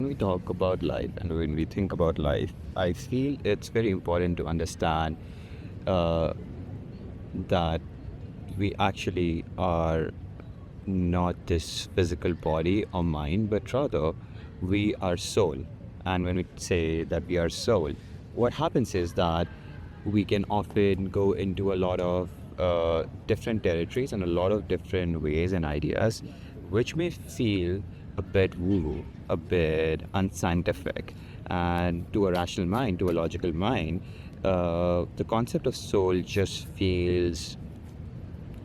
we talk about life and when we think about life, I feel it's very important to understand uh, that we actually are not this physical body or mind, but rather we are soul. And when we say that we are soul, what happens is that we can often go into a lot of different territories and a lot of different ways and ideas, which may feel a bit woo, a bit unscientific. And to a rational mind, to a logical mind, the concept of soul just feels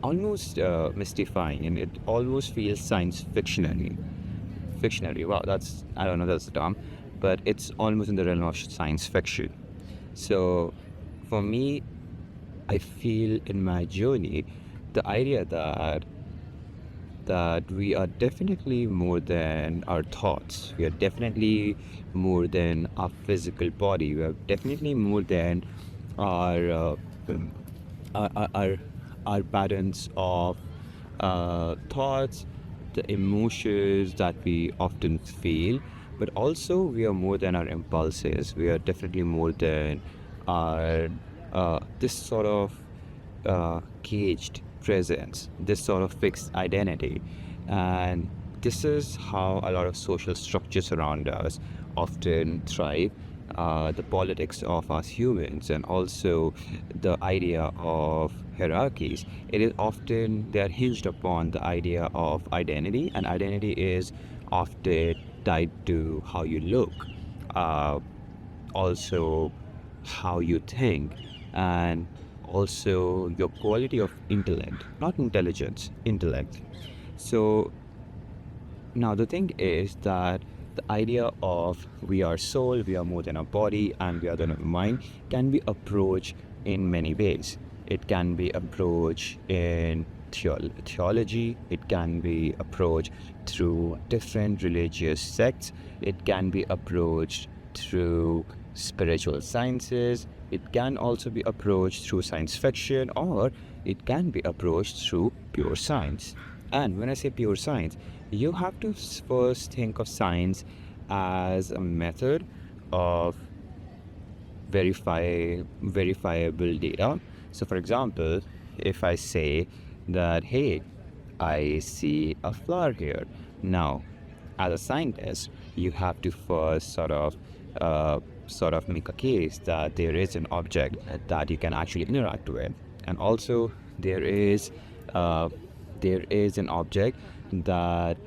almost mystifying, and it almost feels science fictionary. Wow, that's, I don't know, that's the term, but it's almost in the realm of science fiction. So for me, I feel in my journey the idea that we are definitely more than our thoughts. We are definitely more than our physical body. We are definitely more than our our, our, our our patterns of thoughts, the emotions that we often feel, but also we are more than our impulses. We are definitely more than our this sort of caged presence, this sort of fixed identity. And this is how a lot of social structures around us often thrive. The politics of us humans and also the idea of hierarchies, it is often, they are hinged upon the idea of identity, and identity is often tied to how you look, uh, also how you think, and also your quality of intellect, not intelligence, intellect. So now the thing is that the idea of we are soul, we are more than a body, and we are than a mind can be approached in many ways. It can be approached in theology, it can be approached through different religious sects, it can be approached through spiritual sciences, it can also be approached through science fiction, or it can be approached through pure science. And when I say pure science, you have to first think of science as a method of verifiable data. So, for example, if I say that, hey, I see a flower here. Now, as a scientist, you have to first sort of make a case that there is an object that you can actually interact with, and also there is uh, there is an object that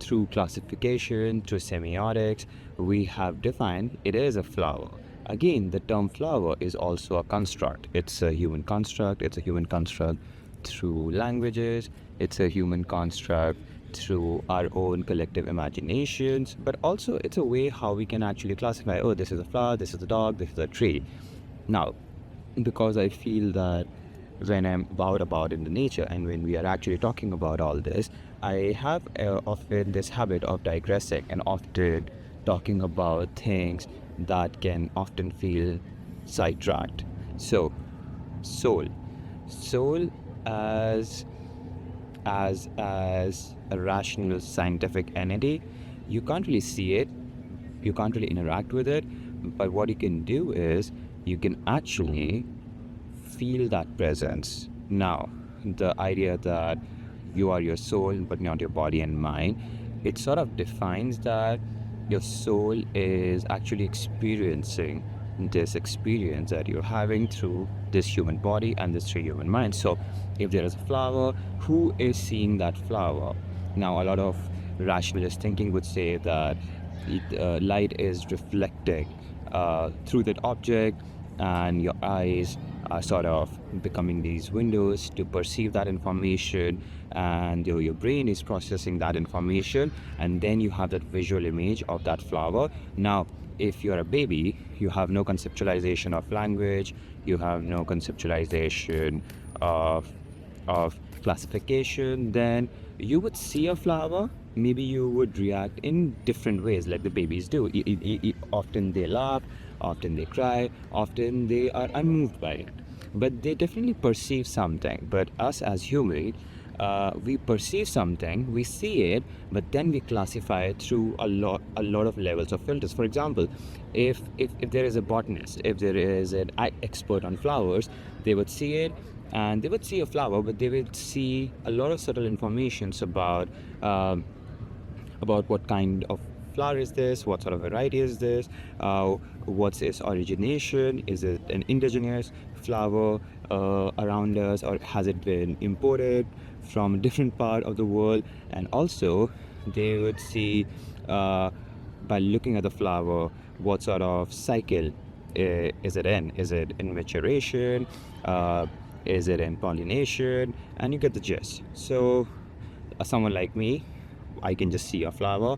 through classification, through semiotics, we have defined it is a flower. Again, the term flower is also a construct. It's a human construct. It's a human construct through languages. It's a human construct through our own collective imaginations. But also, it's a way how we can actually classify, oh, this is a flower, this is a dog, this is a tree. Now, because I feel that when I'm about in the nature and when we are actually talking about all this, I have often this habit of digressing and often talking about things that can often feel sidetracked. So, soul, soul as as a rational scientific entity, you can't really see it, you can't really interact with it, but what you can do is you can actually feel that presence. Now, the idea that you are your soul but not your body and mind, it sort of defines that your soul is actually experiencing this experience that you're having through this human body and this three human mind. So if there is a flower, who is seeing that flower? Now, a lot of rationalist thinking would say that light is reflecting through that object, and your eyes are sort of becoming these windows to perceive that information, and your brain is processing that information, and then you have that visual image of that flower. Now, if you're a baby, you have no conceptualization of language, you have no conceptualization of classification, then you would see a flower, maybe you would react in different ways like the babies do. Often they laugh, often they cry, often they are unmoved by it, but they definitely perceive something. But us as humans, we perceive something, we see it, but then we classify it through a lot of levels of filters. For example, if there is a botanist, if there is an expert on flowers, they would see it and they would see a flower, but they would see a lot of subtle informations um, about what kind of flower is this, what sort of variety is this, what's its origination, is it an indigenous flower around us, or has it been imported from a different part of the world. And also they would see, uh, by looking at the flower, what sort of cycle is it in. Is it in maturation, uh, is it in pollination, and you get the gist. So someone like me, I can just see a flower.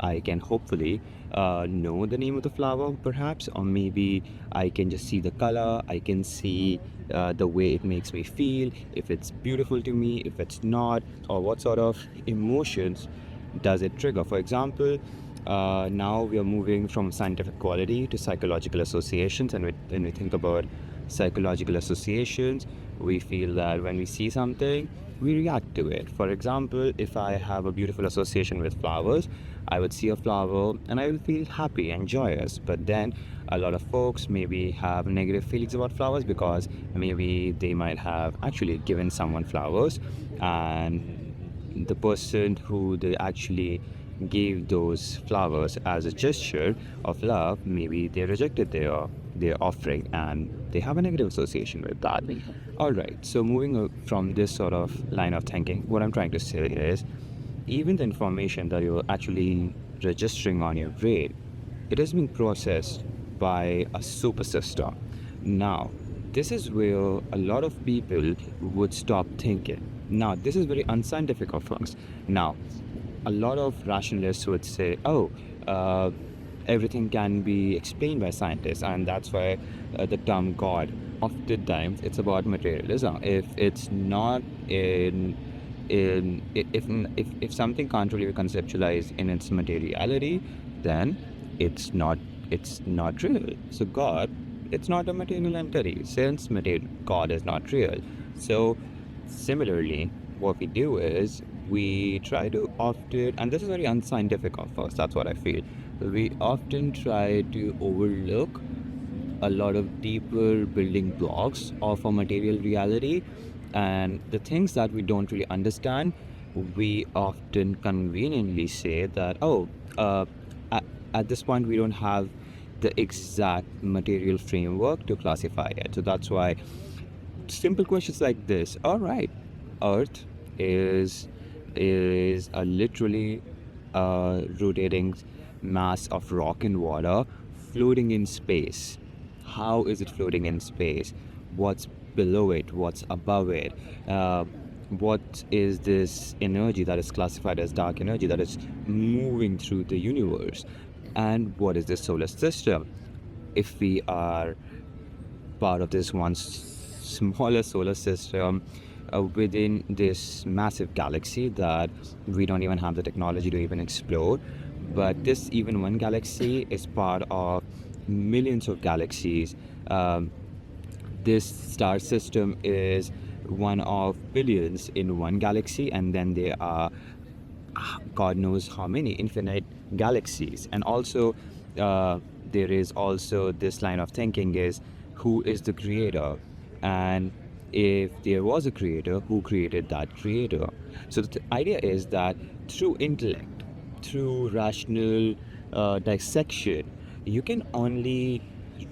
I can hopefully know the name of the flower, perhaps, or maybe I can just see the color. I can see the way it makes me feel, if it's beautiful to me, if it's not, or what sort of emotions does it trigger. For example, now we are moving from scientific quality to psychological associations, and when we think about psychological associations, we feel that when we see something, we react to it. For example, if I have a beautiful association with flowers, I would see a flower and I will feel happy and joyous. But then a lot of folks maybe have negative feelings about flowers because maybe they might have actually given someone flowers, and the person who they actually gave those flowers as a gesture of love, maybe they rejected their offering and they have a negative association with that. All right, so moving from this sort of line of thinking, what I'm trying to say is, even the information that you're actually registering on your brain, it is being processed by a super system. Now, this is where a lot of people would stop thinking. Now, this is very unscientific of us. Now, a lot of rationalists would say, oh, everything can be explained by scientists, and that's why the term God. Oftentimes, it's about materialism. If it's not if something can't really be conceptualized in its materiality, then it's not real. So God, it's not a material entity, since God is not real. So similarly, what we do is we try to often, and this is very unscientific of us, that's what I feel, we often try to overlook a lot of deeper building blocks of a material reality, and the things that we don't really understand, we often conveniently say that, oh, at, at this point we don't have the exact material framework to classify it. So that's why simple questions like this: all right, Earth is a literally rotating mass of rock and water floating in space. How is it floating in space? What's below it? What's above it? What is this energy that is classified as dark energy that is moving through the universe? And what is the solar system? If we are part of this one smaller solar system within this massive galaxy that we don't even have the technology to even explore, but this even one galaxy is part of millions of galaxies. This star system is one of billions in one galaxy, and then there are God knows how many infinite galaxies. And also there is also this line of thinking is, who is the creator? And if there was a creator, who created that creator? So the idea is that through intellect, through rational dissection, you can only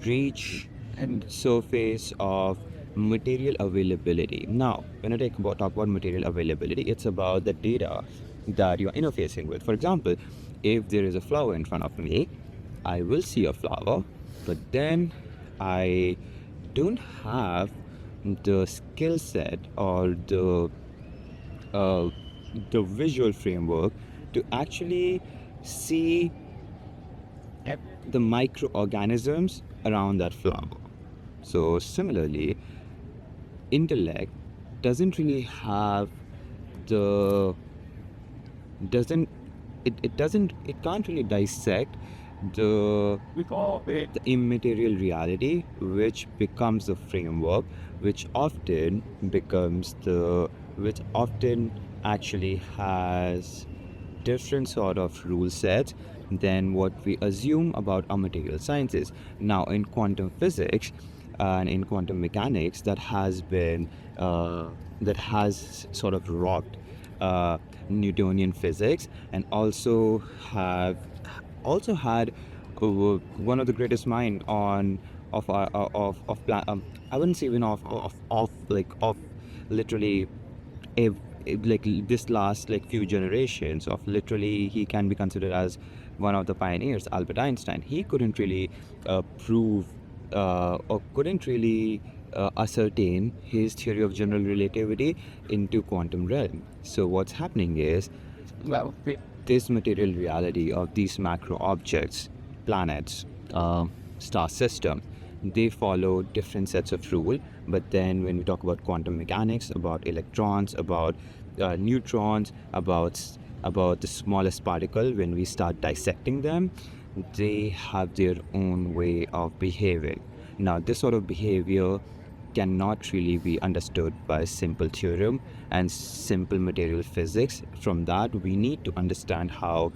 reach the surface of material availability. Now, when I talk about material availability, it's about the data that you're interfacing with. For example, if there is a flower in front of me, I will see a flower, but then I don't have the skill set or the visual framework to actually see the microorganisms around that flower. So similarly, intellect doesn't really have the doesn't it can't really dissect the immaterial reality, which becomes the framework, which often becomes the which often actually has different sort of rule sets than what we assume about our material sciences. Now, in quantum physics and in quantum mechanics, that has sort of rocked uh, Newtonian physics, and also had one of the greatest mind on of our of plan. I wouldn't say even of literally if, like this last like few generations of literally he can be considered as one of the pioneers. Albert Einstein, he couldn't really prove or couldn't really ascertain his theory of general relativity into quantum realm. So what's happening is, well, this material reality of these macro objects, planets, star system, they follow different sets of rule. But then when we talk about quantum mechanics, about electrons, about neutrons, about the smallest particle, when we start dissecting them, they have their own way of behaving. Now, this sort of behavior cannot really be understood by simple theorem and simple material physics. From that, we need to understand how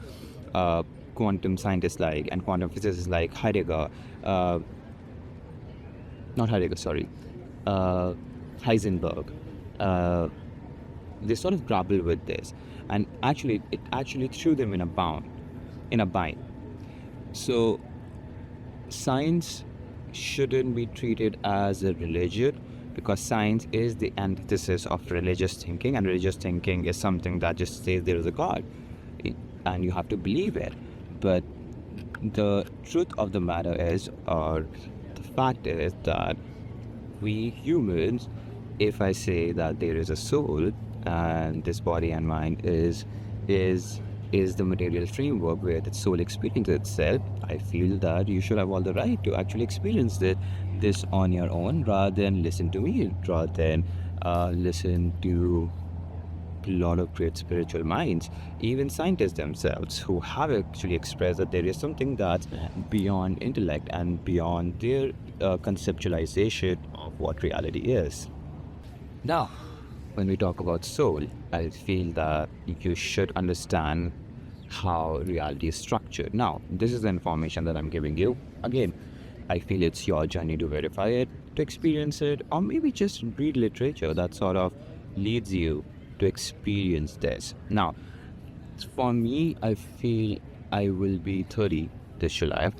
quantum scientists like and quantum physicists like not Heidegger, sorry, Heisenberg, uh, they sort of grapple with this, and actually, it actually threw them in a bind. So, science shouldn't be treated as a religion, because science is the antithesis of religious thinking, and religious thinking is something that just says there is a God and you have to believe it. But the truth of the matter is, or the fact is, that we humans, if I say that there is a soul and this body and mind is is the material framework where the soul experiences itself, I feel that you should have all the right to actually experience this on your own, rather than listen to me, rather than listen to a lot of great spiritual minds, even scientists themselves, who have actually expressed that there is something that's beyond intellect and beyond their conceptualization of what reality is. Now, when we talk about soul, I feel that you should understand how reality is structured. Now, this is the information that I'm giving you. Again, I feel it's your journey to verify it, to experience it, or maybe just read literature that sort of leads you to experience this. Now, for me, I feel I will be 30 this July.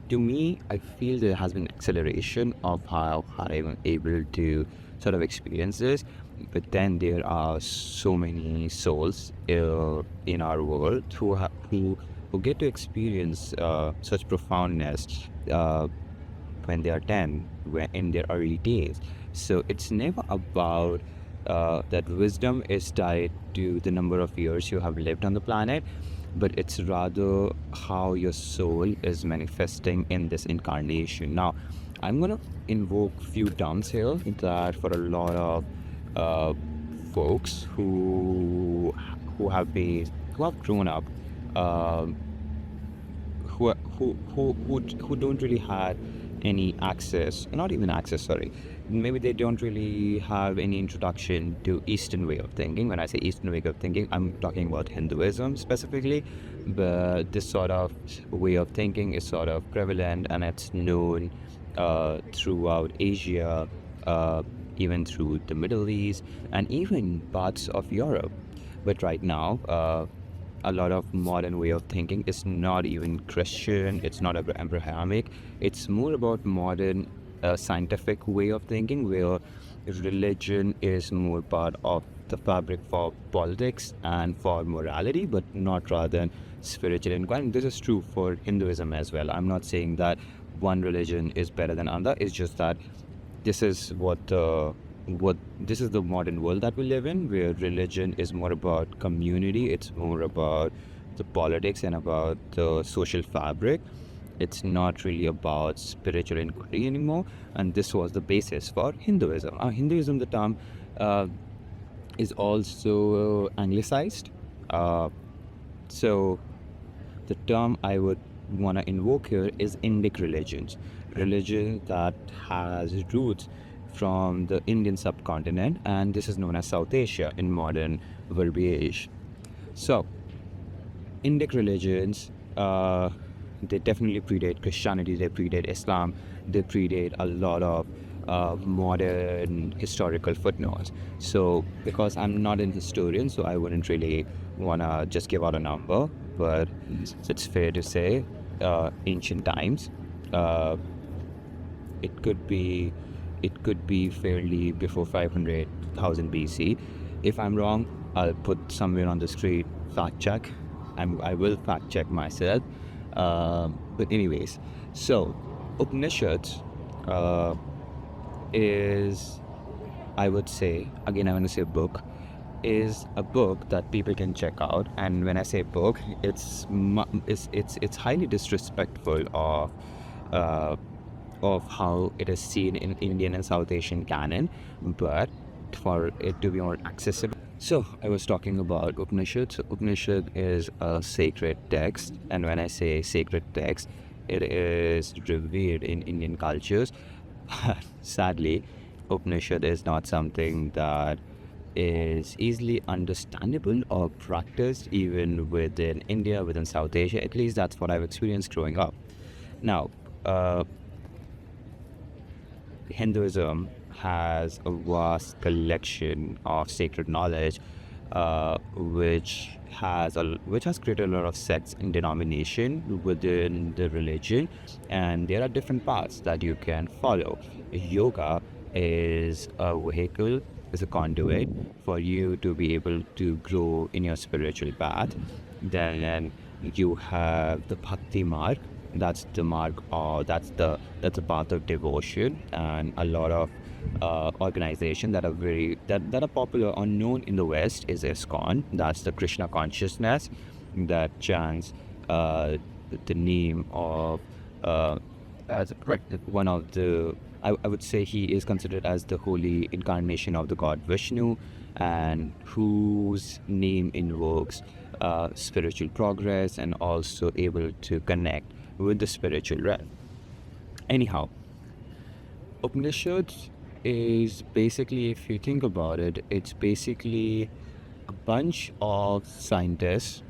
To me, I feel there has been acceleration of how I'm able to sort of experience this. But then there are so many souls in our world who get to experience such profoundness when they are 10, when in their early days. So it's never about that wisdom is tied to the number of years you have lived on the planet, but it's rather how your soul is manifesting in this incarnation. Now, I'm gonna invoke few terms here that for a lot of uh, folks who have grown up, um, who don't really have any access, not even access, sorry, maybe they don't really have any introduction to Eastern way of thinking. When I say Eastern way of thinking, I'm talking about Hinduism specifically, but this sort of way of thinking is sort of prevalent and it's known throughout Asia, even through the Middle East, and even parts of Europe. But right now, a lot of modern way of thinking is not even Christian, it's not Abrahamic, it's more about modern scientific way of thinking, where religion is more part of the fabric for politics and for morality, but not rather than spiritual inquiry. This is true for Hinduism as well. I'm not saying that one religion is better than another, it's just that this is what this is the modern world that we live in, where religion is more about community, it's more about the politics and about the social fabric. It's not really about spiritual inquiry anymore, and this was the basis for Hinduism. Hinduism, the term is also anglicized. So the term I would want to invoke here is Indic religions, religion that has roots from the Indian subcontinent, and this is known as South Asia in modern verbiage. So, Indic religions, they definitely predate Christianity, they predate Islam, they predate a lot of modern historical footnotes. So, because I'm not an historian, so I wouldn't really want to just give out a number, but it's fair to say ancient times. Uh, it could be fairly before 500,000 BC. If I'm wrong, I'll put somewhere on the screen fact check. I will fact check myself. But anyways, so Upanishads is, I would say, again I'm going to say book, is a book that people can check out. And when I say book, it's highly disrespectful of how it is seen in Indian and South Asian canon, but for it to be more accessible. So I was talking about Upanishad. So Upanishad is a sacred text, and when I say sacred text, it is revered in Indian cultures. Sadly, Upanishad is not something that is easily understandable or practiced even within India, within South Asia. At least that's what I've experienced growing up. Now, Hinduism has a vast collection of sacred knowledge, which has created a lot of sects and denomination within the religion, and there are different paths that you can follow. Yoga is a vehicle, is a conduit for you to be able to grow in your spiritual path. Then you have the bhakti marg. That's the mark, or that's the path of devotion, and a lot of organizations that are popular or known in the West is ISKCON. That's the Krishna consciousness that chants the name of as one of the, I would say he is considered as the holy incarnation of the god Vishnu, and whose name invokes spiritual progress and also able to connect with the spiritual realm. Anyhow, Upanishads is basically, if you think about it, it's basically a bunch of scientists.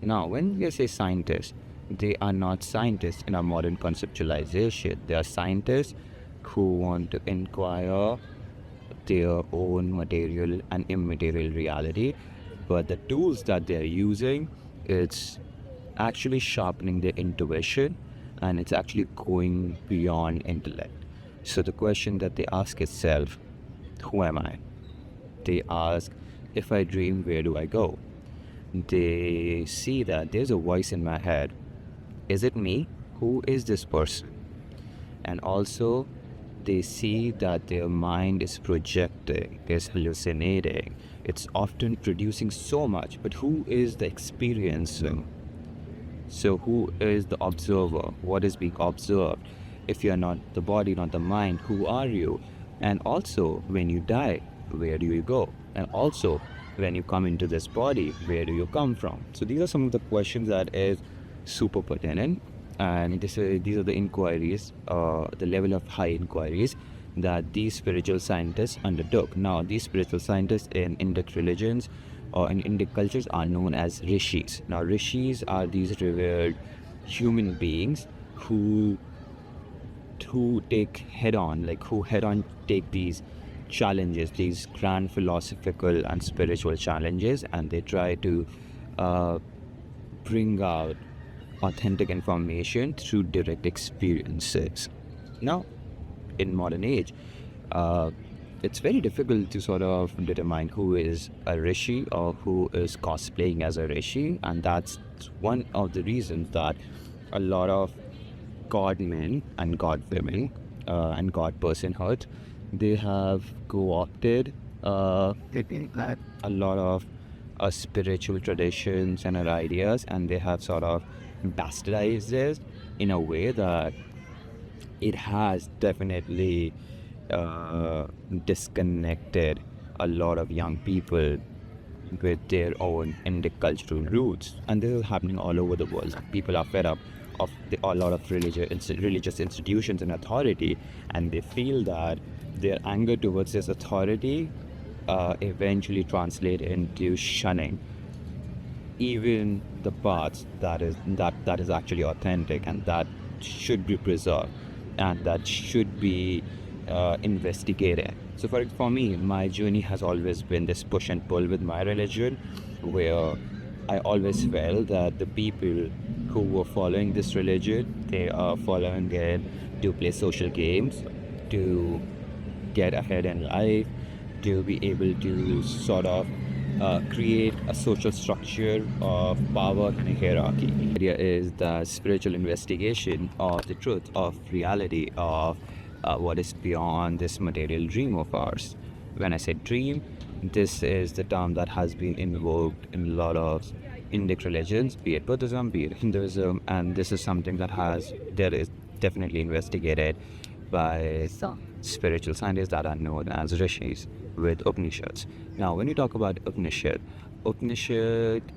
Now, when we say scientists, they are not scientists in our modern conceptualization. They are scientists who want to inquire their own material and immaterial reality, but the tools that they're using, it's actually sharpening their intuition, and it's actually going beyond intellect. So the question that they ask itself, who am I? They ask, if I dream, where do I go? They see that there's a voice in my head. Is it me? Who is this person? And also they see that their mind is projecting, is hallucinating. It's often producing so much, but who is the experiencing? So who is the observer? What is being observed? If you're not the body, not the mind, who are you? And also, when you die, where do you go? And also, when you come into this body, where do you come from? So these are some of the questions that is super pertinent, and these are the inquiries, the level of high inquiries that these spiritual scientists undertook. Now, these spiritual scientists in Indic religions or in Indic cultures are known as Rishis. Now, Rishis are these revered human beings who take head-on take these challenges, these grand philosophical and spiritual challenges, and they try to bring out authentic information through direct experiences. Now, in modern age, it's very difficult to sort of determine who is a rishi or who is cosplaying as a rishi, and that's one of the reasons that a lot of god men and god women and god personhood, they have co-opted a lot of spiritual traditions and ideas, and they have sort of bastardized this in a way that it has definitely disconnected a lot of young people with their own Indic cultural roots. And this is happening all over the world. People are fed up a lot of religious institutions and authority, and they feel that their anger towards this authority eventually translate into shunning even the parts that is actually authentic and that should be preserved and that should be investigated. So for me, my journey has always been this push and pull with my religion, where I always felt that the people who were following this religion, they are following it to play social games, to get ahead in life, to be able to sort of create a social structure of power and a hierarchy. The idea is the spiritual investigation of the truth, of reality, of what is beyond this material dream of ours. When I say dream, this is the term that has been invoked in a lot of Indic religions, be it Buddhism, be it Hinduism, and this is something that is definitely investigated by spiritual scientists that are known as Rishis with Upanishads. Now, when you talk about Upanishad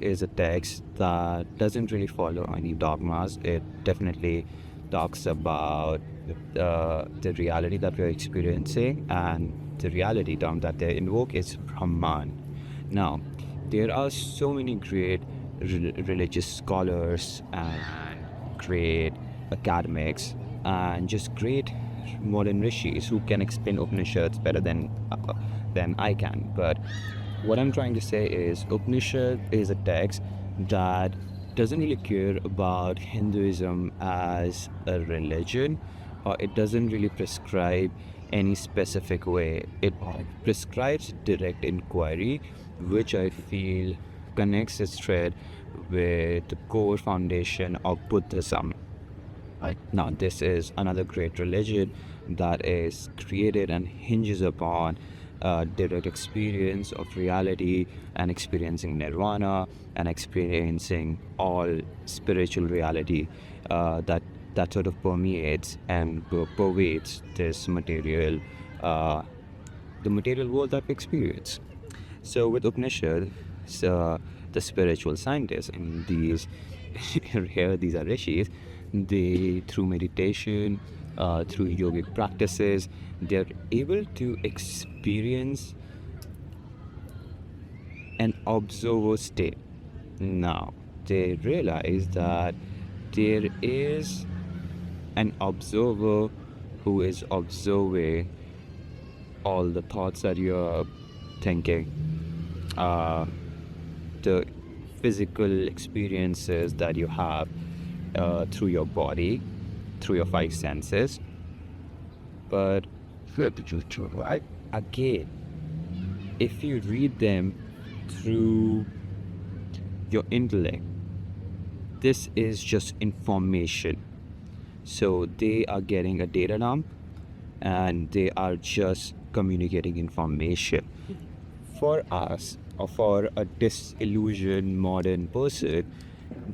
is a text that doesn't really follow any dogmas. It definitely talks about the reality that we're experiencing, and the reality term that they invoke is Brahman. Now, there are so many great religious scholars and great academics and just great modern rishis who can explain Upanishads better than I can. But what I'm trying to say is Upanishad is a text that doesn't really care about Hinduism as a religion, or it doesn't really prescribe any specific way. It prescribes direct inquiry, which I feel connects its thread with the core foundation of Buddhism. Now, this is another great religion that is created and hinges upon direct experience of reality and experiencing nirvana and experiencing all spiritual reality that sort of permeates and pervades this material, the material world that we experience. So with Upanishad, the spiritual scientists in these here these are rishis, they through meditation, through yogic practices, they're able to experience an observer state. Now they realize that there is an observer who is observing all the thoughts that you're thinking, the physical experiences that you have through your body, through your five senses. But again, if you read them through your intellect, this is just information. So they are getting a data dump and they are just communicating information. For us, or for a disillusioned modern person,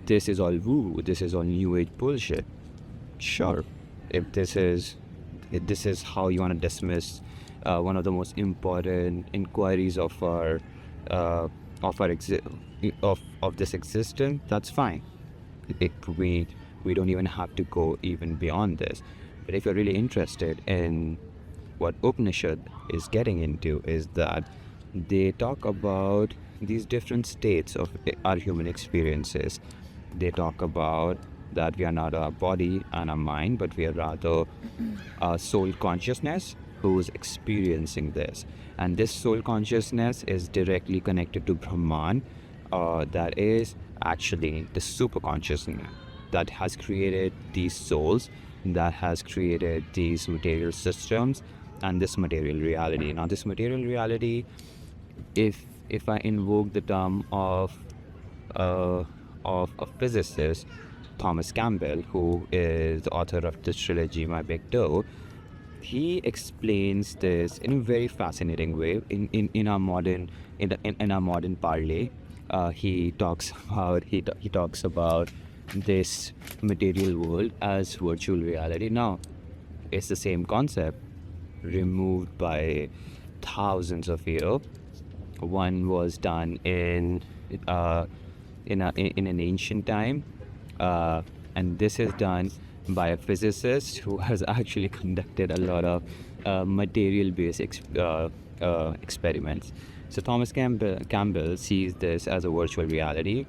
this is all woo, this is all new age bullshit. Sure, if this is how you want to dismiss one of the most important inquiries of this existence, that's fine. We don't even have to go even beyond this. But if you're really interested in what Upanishad is getting into, is that they talk about these different states of our human experiences. They talk about that we are not a body and a mind, but we are rather a soul consciousness who's experiencing this. And this soul consciousness is directly connected to Brahman, that is actually the super consciousness that has created these souls, that has created these material systems and this material reality. Now, this material reality, if I invoke the term of a physicist, Thomas Campbell, who is the author of this trilogy, My Big Toe, he explains this in a very fascinating way in our modern parley. He talks about this material world as virtual reality. Now, it's the same concept removed by thousands of years. One was done in an ancient time, And this is done by a physicist who has actually conducted a lot of material-based experiments. So Thomas Campbell sees this as a virtual reality,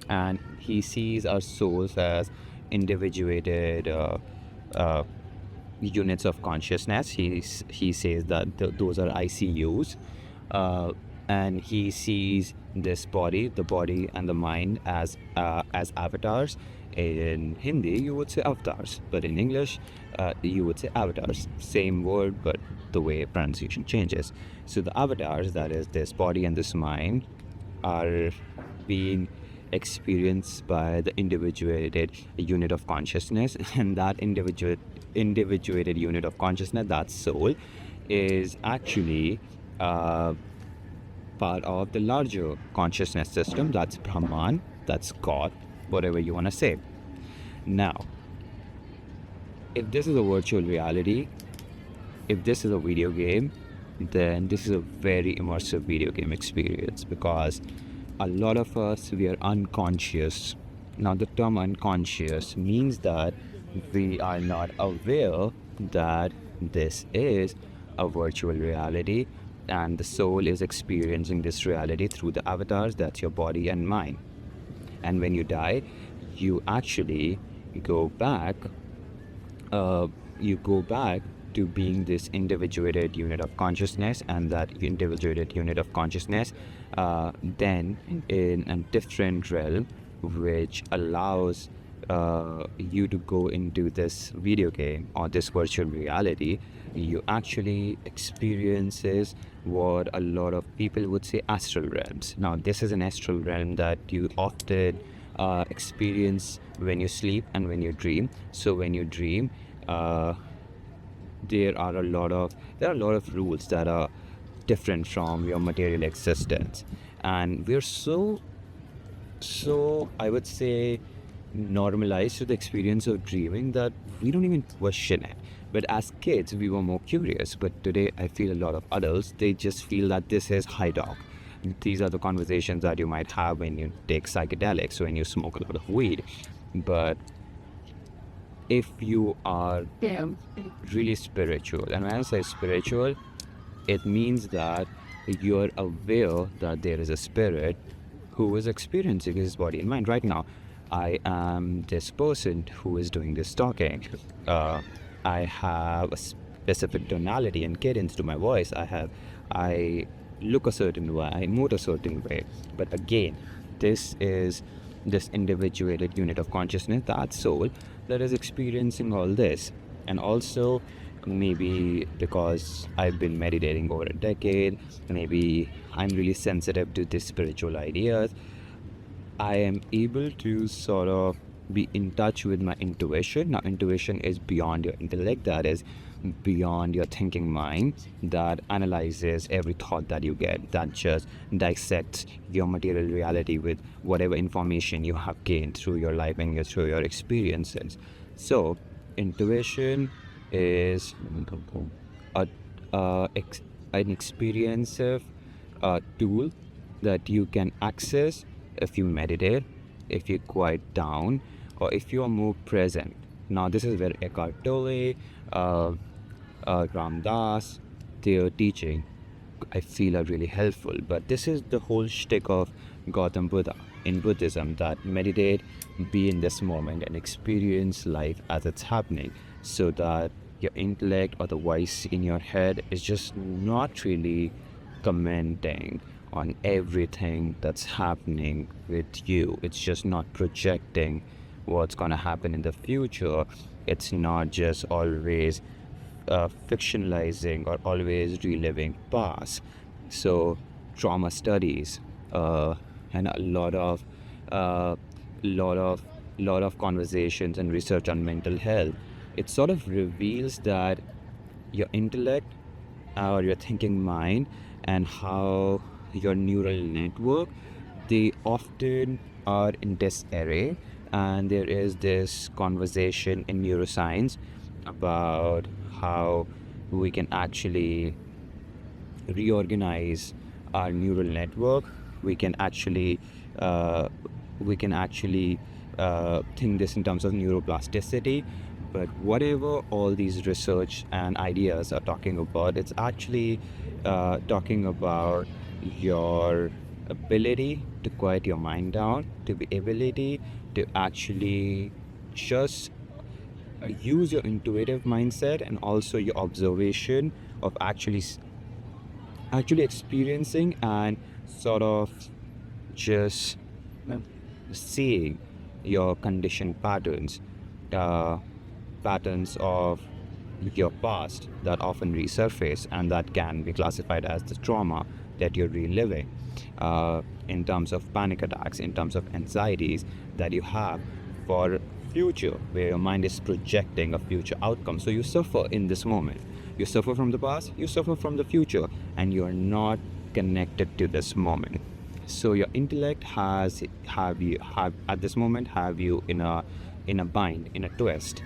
and he sees our souls as individuated uh, units of consciousness. He says that those are ICUs, and he sees this body, the body and the mind, as avatars. In Hindi, you would say avatars, but in English, you would say avatars. Same word, but the way pronunciation changes. So the avatars, that is this body and this mind, are being experienced by the individuated unit of consciousness, and that individuated unit of consciousness, that soul, is actually part of the larger consciousness system. That's Brahman, that's God, whatever you want to say. Now, if this is a virtual reality, if this is a video game, then this is a very immersive video game experience, because a lot of us, we are unconscious. Now, the term unconscious means that we are not aware that this is a virtual reality, and the soul is experiencing this reality through the avatars, that's your body and mind. And when you die, you actually go back to being this individuated unit of consciousness, and that individuated unit of consciousness then in a different realm, which allows you to go into this video game or this virtual reality. You actually experiences what a lot of people would say astral realms. Now, this is an astral realm that you often experience when you sleep and when you dream. So when you dream, there are a lot of rules that are different from your material existence, and we're so I would say normalized to the experience of dreaming that we don't even question it. But as kids, we were more curious. But today, I feel a lot of adults, they just feel that this is high dog. These are the conversations that you might have when you take psychedelics, when you smoke a lot of weed. But if you are really spiritual, and when I say spiritual, it means that you're aware that there is a spirit who is experiencing his body and mind right now. I am this person who is doing this talking. I have a specific tonality and cadence to my voice. I look a certain way, I move a certain way. But again, this is this individuated unit of consciousness, that soul, that is experiencing all this. And also, maybe because I've been meditating over a decade, maybe I'm really sensitive to these spiritual ideas, I am able to sort of be in touch with my intuition. Now, intuition is beyond your intellect, that is beyond your thinking mind, that analyzes every thought that you get, that just dissects your material reality with whatever information you have gained through your life and through your experiences. So, intuition is an experiensive tool that you can access if you meditate, if you quiet down, or if you are more present. Now, this is where Eckhart Tolle, Ram Dass, their teaching, I feel are really helpful. But this is the whole shtick of Gautam Buddha in Buddhism, that meditate, be in this moment and experience life as it's happening, so that your intellect or the voice in your head is just not really commenting on everything that's happening with you. It's just not projecting what's going to happen in the future. It's not just always fictionalizing or always reliving past. So trauma studies and a lot of conversations and research on mental health, it sort of reveals that your intellect or your thinking mind and how your neural network, they often are in disarray. And there is this conversation in neuroscience about how we can actually reorganize our neural network. We can actually think this in terms of neuroplasticity, but whatever all these research and ideas are talking about, it's actually talking about your ability to quiet your mind down, to be ability to actually just use your intuitive mindset and also your observation of actually experiencing and sort of just seeing your conditioned patterns, uh, patterns of your past that often resurface and that can be classified as the trauma that you're reliving, in terms of panic attacks, in terms of anxieties that you have for future, where your mind is projecting a future outcome. So you suffer in this moment. You suffer from the past, you suffer from the future, and you are not connected to this moment. So your intellect have at this moment have you in a bind, in a twist.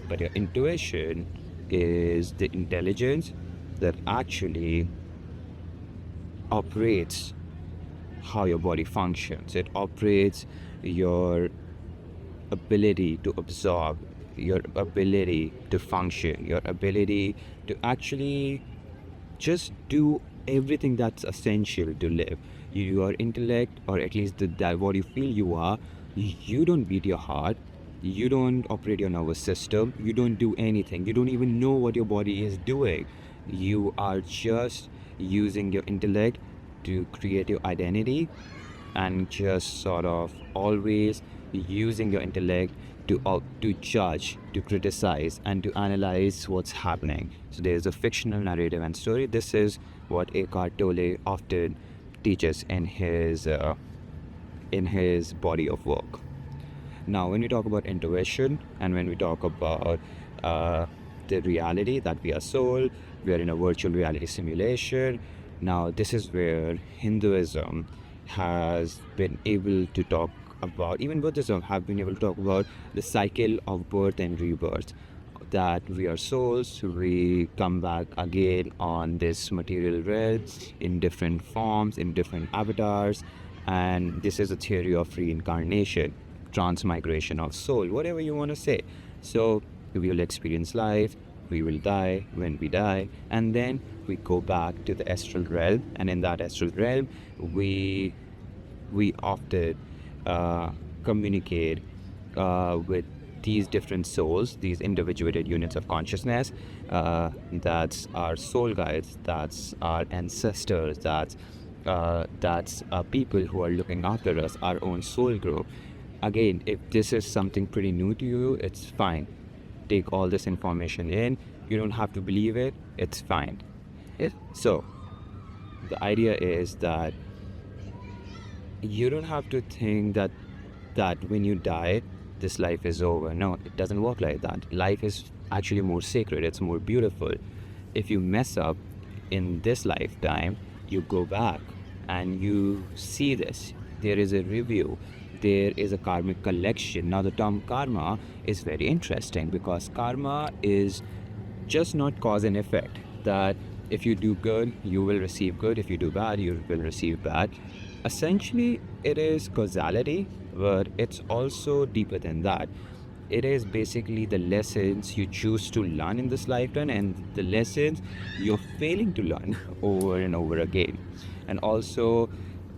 But your intuition is the intelligence that actually operates how your body functions. It operates your ability to absorb, your ability to function, your ability to actually just do everything that's essential to live. Your intellect, or at least that what you feel you are, you don't beat your heart, you don't operate your nervous system, you don't do anything, you don't even know what your body is doing. You are just using your intellect to create your identity, and just sort of always using your intellect to judge, to criticize, and to analyze what's happening. So there's a fictional narrative and story. This is what Eckhart Tolle often teaches in his body of work. Now, when we talk about intuition and when we talk about the reality that we are soul, we are in a virtual reality simulation. Now, this is where Hinduism has been able to talk about, even Buddhism have been able to talk about the cycle of birth and rebirth. That we are souls, we come back again on this material realm in different forms, in different avatars, and this is a theory of reincarnation, transmigration of soul, whatever you want to say. So we will experience life, we will die. When we die, and then we go back to the astral realm, and in that astral realm we often communicate with these different souls, these individuated units of consciousness. That's our soul guides, that's our ancestors, that's people who are looking after us, our own soul group. Again, if this is something pretty new to you, it's fine. Take all this information in. You don't have to believe it. It's fine. So the idea is that you don't have to think that when you die, this life is over. No, it doesn't work like that. Life is actually more sacred. It's more beautiful. If you mess up in this lifetime, you go back and you see this. There is a review. There is a karmic collection. Now, the term karma is very interesting because karma is just not cause and effect. That if you do good, you will receive good. If you do bad, you will receive bad. Essentially, it is causality, but it's also deeper than that. It is basically the lessons you choose to learn in this lifetime and the lessons you're failing to learn over and over again. And also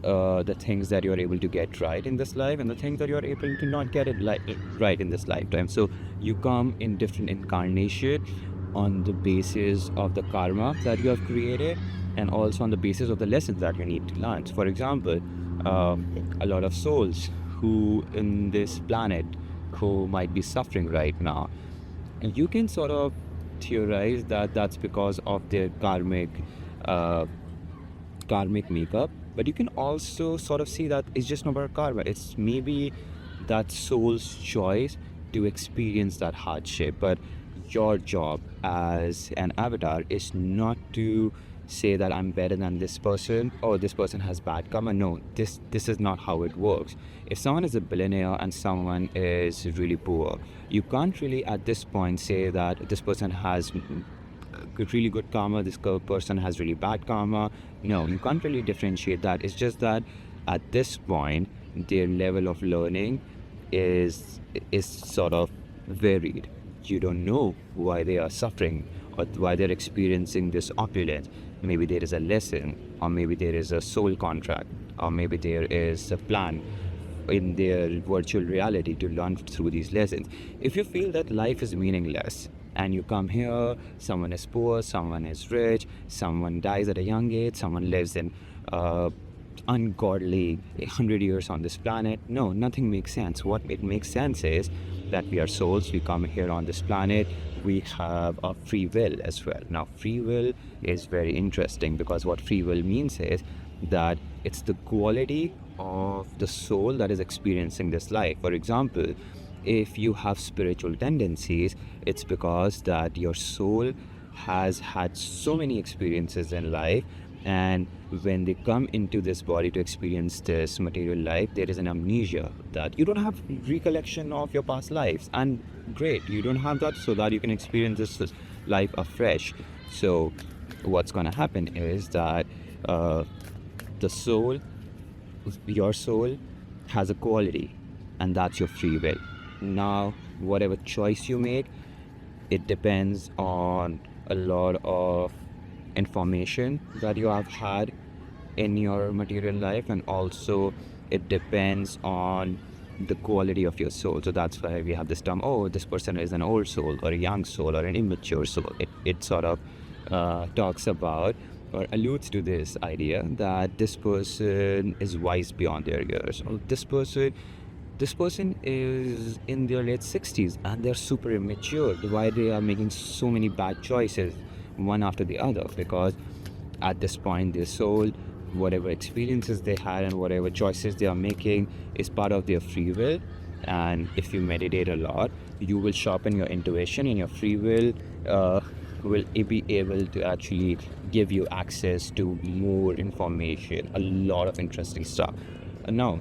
the things that you're able to get right in this life and the things that you're able to not get it right in this lifetime. So you come in different incarnation on the basis of the karma that you have created and also on the basis of the lessons that you need to learn. For example, a lot of souls who in this planet who might be suffering right now, and you can sort of theorize that that's because of their karmic makeup, but you can also sort of see that it's just not about karma. It's maybe that soul's choice to experience that hardship. But your job as an avatar is not to say that I'm better than this person or this person has bad karma. No, this is not how it works. If someone is a billionaire and someone is really poor, you can't really at this point say that this person has really good karma, this person has really bad karma. No, you can't really differentiate that. It's just that at this point their level of learning is sort of varied. You don't know why they are suffering or why they're experiencing this opulence. Maybe there is a lesson, or maybe there is a soul contract, or maybe there is a plan in their virtual reality to learn through these lessons. If you feel that life is meaningless and you come here, someone is poor, someone is rich, someone dies at a young age, someone lives in ungodly 100 years on this planet. No, nothing makes sense. What it makes sense is that we are souls, we come here on this planet, we have a free will as well. Now, free will is very interesting because what free will means is that it's the quality of the soul that is experiencing this life. For example, if you have spiritual tendencies, it's because that your soul has had so many experiences in life, and when they come into this body to experience this material life, there is an amnesia that you don't have recollection of your past lives, and great, you don't have that, so that you can experience this life afresh. So what's going to happen is that the soul, your soul has a quality, and that's your free will. Now, whatever choice you make, it depends on a lot of information that you have had in your material life, and also it depends on the quality of your soul. So that's why we have this term, oh, this person is an old soul or a young soul or an immature soul. It sort of talks about or alludes to this idea that this person is wise beyond their years, or this person is in their late 60s and they're super immature. Why they are making so many bad choices one after the other? Because at this point their soul, whatever experiences they had and whatever choices they are making is part of their free will. And if you meditate a lot, you will sharpen your intuition, and your free will will be able to actually give you access to more information, a lot of interesting stuff. Now,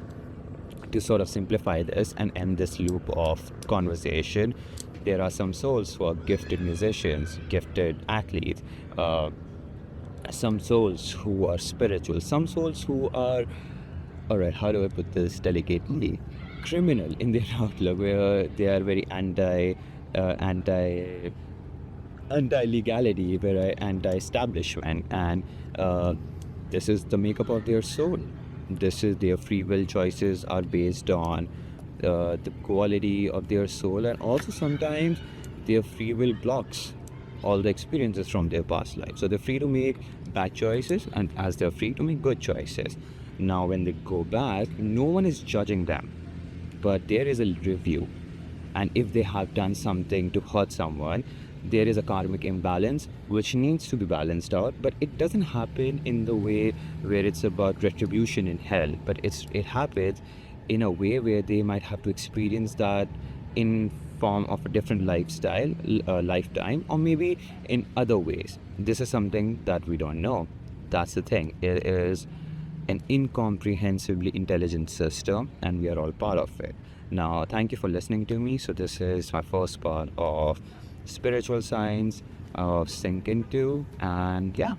to sort of simplify this and end this loop of conversation, there are some souls who are gifted musicians, gifted athletes, some souls who are spiritual, some souls who are, all right, how do I put this delicately, criminal in their outlook, where they are very anti-legality, very anti-establishment, and this is the makeup of their soul. This is their free will choices are based on the quality of their soul, and also sometimes their free will blocks all the experiences from their past life. So they're free to make bad choices, and as they're free to make good choices. Now, when they go back, no one is judging them, but there is a review. And if they have done something to hurt someone, there is a karmic imbalance which needs to be balanced out. But it doesn't happen in the way where it's about retribution in hell, but it happens in a way where they might have to experience that in form of a different lifetime, or maybe in other ways. This is something that we don't know. That's the thing. It is an incomprehensibly intelligent system, and we are all part of it. Now, thank you for listening to me. So this is my first part of spiritual science of Sink Into, and yeah,